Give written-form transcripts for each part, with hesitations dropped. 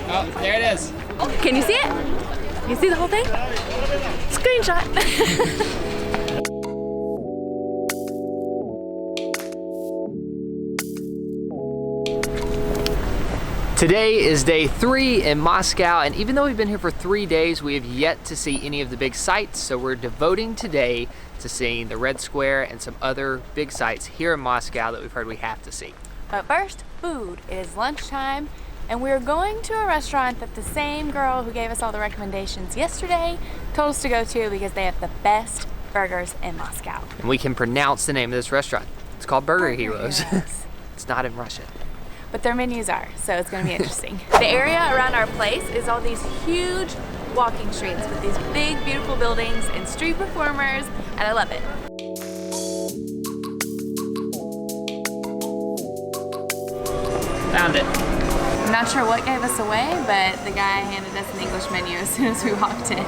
Oh, there it is. Can you see it? You see the whole thing? Screenshot. Today is day 3 in Moscow, and even though we've been here for 3 days, we have yet to see any of the big sights, so we're devoting today to seeing the Red Square and some other big sights here in Moscow that we've heard we have to see. But first, food. It is lunchtime, and we're going to a restaurant that the same girl who gave us all the recommendations yesterday told us to go to because they have the best burgers in Moscow. And we can pronounce the name of this restaurant. It's called Burger Heroes. It's not in Russian. But their menus are, so it's gonna be interesting. The area around our place is all these huge walking streets with these big, beautiful buildings and street performers, and I love it. Found it. I'm not sure what gave us away, but the guy handed us an English menu as soon as we walked in.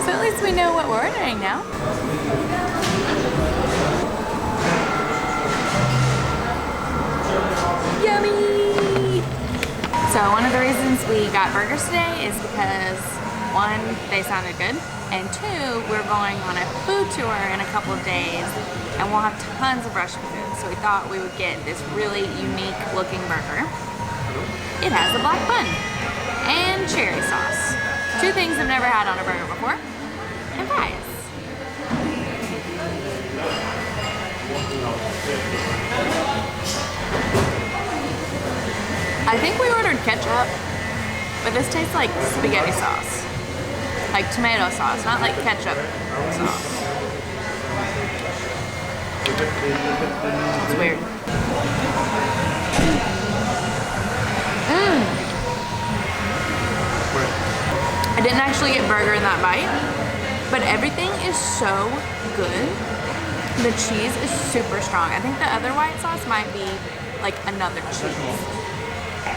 So at least we know what we're ordering now. Yummy! So one of the reasons we got burgers today is because 1, they sounded good, and 2, we're going on a food tour in a couple of days and we'll have tons of Russian food. So we thought we would get this really unique looking burger. It has a black bun and cherry sauce. 2 things I've never had on a burger before, and fries. I think we ordered ketchup, but this tastes like spaghetti sauce. Like tomato sauce, not like ketchup sauce. It's weird. I didn't actually get burger in that bite, but everything is so good. The cheese is super strong. I think the other white sauce might be like another cheese,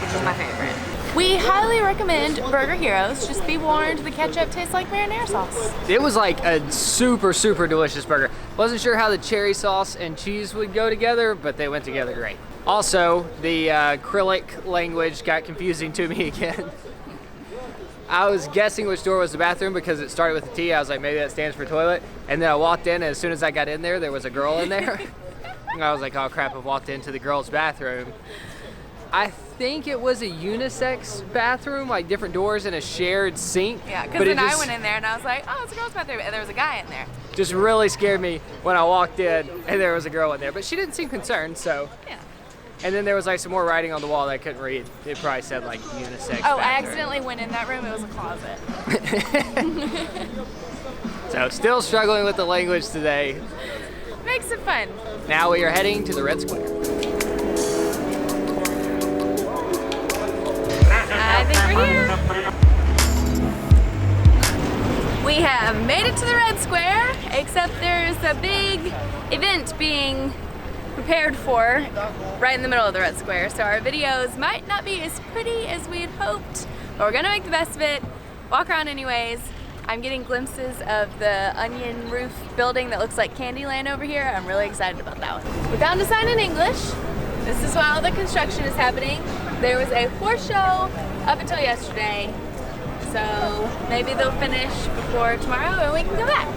which is my favorite. We highly recommend Burger Heroes. Just be warned, the ketchup tastes like marinara sauce. It was like a super, super delicious burger. Wasn't sure how the cherry sauce and cheese would go together, but they went together great. Also, the acrylic language got confusing to me again. I was guessing which door was the bathroom because it started with a T. I was like, maybe that stands for toilet. And then I walked in, and as soon as I got in there, there was a girl in there. And I was like, oh crap, I've walked into the girls' bathroom. I think it was a unisex bathroom, like different doors and a shared sink. Yeah, because then I went in there and I was like, oh, it's a girl's bathroom, and there was a guy in there. Just really scared me when I walked in and there was a girl in there, but she didn't seem concerned, so. Yeah. And then there was like some more writing on the wall that I couldn't read. It probably said like unisex Oh, bathroom. I accidentally went in that room, it was a closet. So still struggling with the language today. Makes it fun. Now we are heading to the Red Square. I think we're here. We have made it to the Red Square, except there's a big event being prepared for right in the middle of the Red Square. So our videos might not be as pretty as we had hoped, but we're gonna make the best of it. Walk around anyways. I'm getting glimpses of the onion roof building that looks like Candyland over here. I'm really excited about that one. We found a sign in English. This is while the construction is happening. There was a horse show up until yesterday, so maybe they'll finish before tomorrow and we can go back.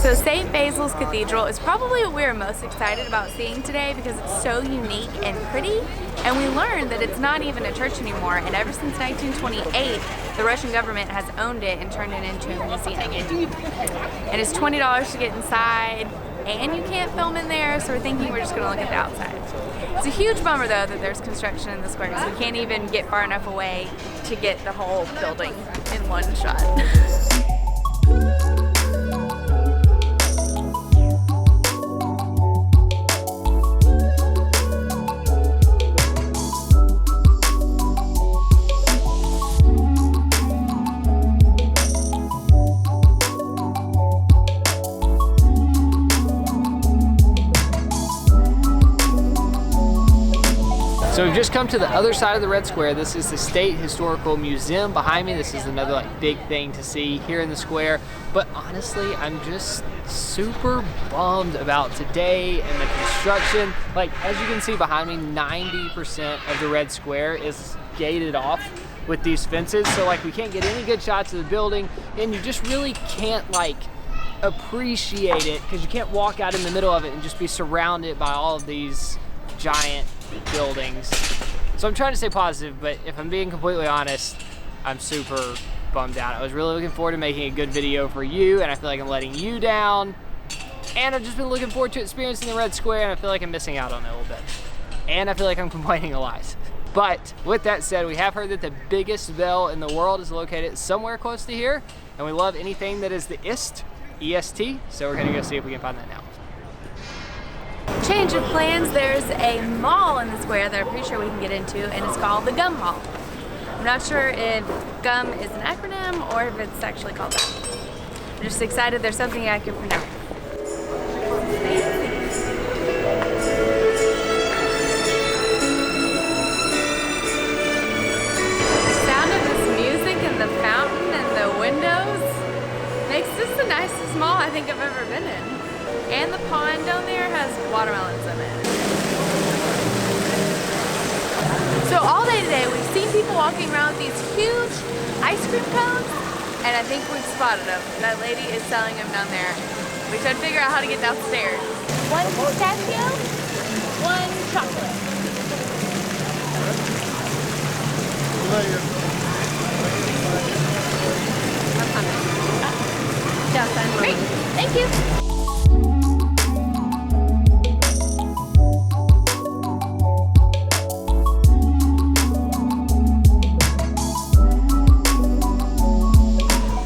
So St. Basil's Cathedral is probably what we're most excited about seeing today because it's so unique and pretty, and we learned that it's not even a church anymore, and ever since 1928 the Russian government has owned it and turned it into a museum. And it's $20 to get inside, and you can't film in there, so we're thinking we're just going to look at the outside. It's a huge bummer though that there's construction in the square, so we can't even get far enough away to get the whole building in one shot. So we've just just come to the other side of the Red Square. This is the State Historical Museum behind me. This is another like big thing to see here in the square. But honestly, I'm just super bummed about today and the construction. Like, as you can see behind me, 90% of the Red Square is gated off with these fences. So like, we can't get any good shots of the building, and you just really can't like appreciate it because you can't walk out in the middle of it and just be surrounded by all of these giant buildings. So I'm trying to stay positive, but if I'm being completely honest, I'm super bummed out. I was really looking forward to making a good video for you, and I feel like I'm letting you down. And I've just been looking forward to experiencing the Red Square, and I feel like I'm missing out on it a little bit. And I feel like I'm complaining a lot. But with that said, we have heard that the biggest bell in the world is located somewhere close to here, and we love anything that is the IST, EST, so we're gonna go see if we can find that now. Change of plans, there's a mall in the square that I'm pretty sure we can get into, and it's called the Gum Mall. I'm not sure if gum is an acronym or if it's actually called that. I'm just excited there's something I can pronounce. The sound of this music and the fountain and the windows makes this the nicest mall I think I've ever been in. And the pond down there has watermelons in it. So all day today, we've seen people walking around with these huge ice cream cones, and I think we've spotted them. That lady is selling them down there. We should figure out how to get downstairs. One pistachio, one chocolate. I'm coming. Sounds great. Thank you.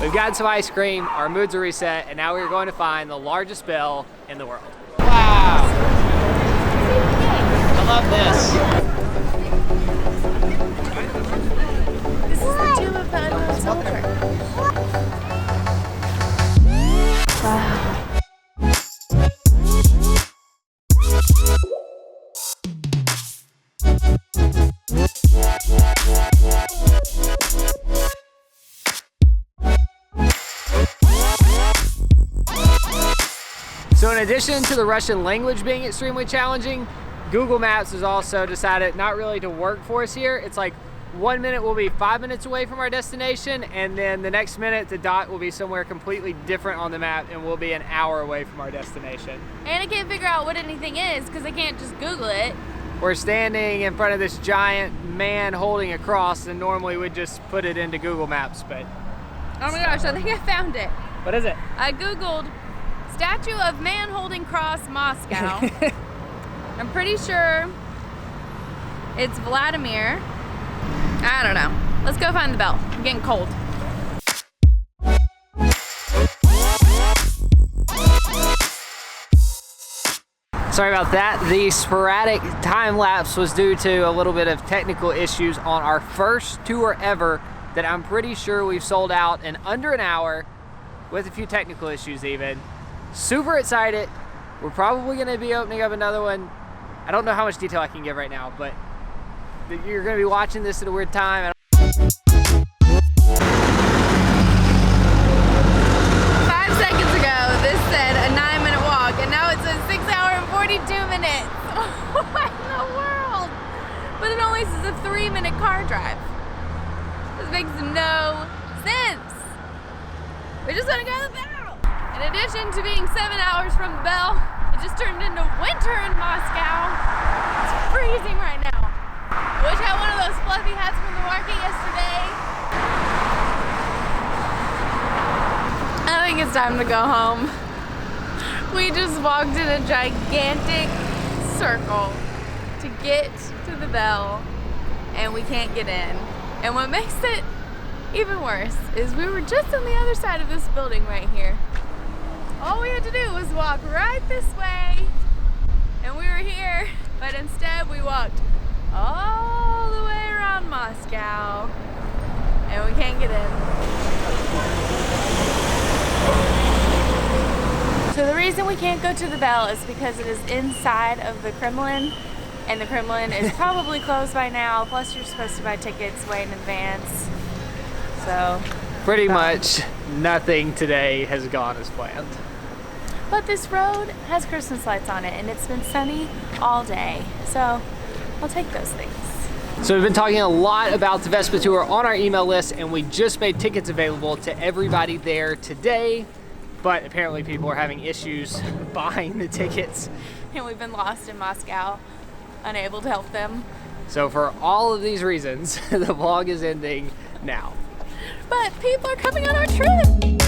We've gotten some ice cream, our moods are reset, and now we're going to find the largest bell in the world. Wow! I love this. This is the tomb of the unknown soldier. Wow. So in addition to the Russian language being extremely challenging, Google Maps has also decided not really to work for us here. It's like 1 minute we'll be 5 minutes away from our destination, and then the next minute the dot will be somewhere completely different on the map and we'll be an hour away from our destination. And I can't figure out what anything is because I can't just Google it. We're standing in front of this giant man holding a cross, and normally we'd just put it into Google Maps, but... Oh my gosh, I think I found it. What is it? I Googled statue of man holding cross Moscow. I'm pretty sure it's Vladimir. I don't know. Let's go find the bell. I'm getting cold. Sorry about that. The sporadic time lapse was due to a little bit of technical issues on our first tour ever that I'm pretty sure we've sold out in under an hour with a few technical issues even. Super excited. We're probably gonna be opening up another one. I don't know how much detail I can give right now, but you're gonna be watching this at a weird time. 5 seconds ago, this said a 9-minute walk, and now it says 6 hours and 42 minutes. What in the world? But it only says a 3-minute car drive. This makes no sense. We just wanna go to the bell. In addition to being 7 hours from the bell, it just turned into winter in Moscow. It's freezing right now. I wish I had one of those fluffy hats from the market yesterday. I think it's time to go home. We just walked in a gigantic circle to get to the bell, and we can't get in. And what makes it even worse is we were just on the other side of this building right here. All we had to do was walk right this way, and we were here, but instead we walked all the way around Moscow, and we can't get in. So the reason we can't go to the bell is because it is inside of the Kremlin, and the Kremlin is probably closed by now. Plus, you're supposed to buy tickets way in advance. So pretty much nothing today has gone as planned. But this road has Christmas lights on it, and it's been sunny all day. So I'll take those things. So we've been talking a lot about the Vespa Tour on our email list, and we just made tickets available to everybody there today. But apparently people are having issues buying the tickets. And we've been lost in Moscow, unable to help them. So for all of these reasons, the vlog is ending now. But people are coming on our trip.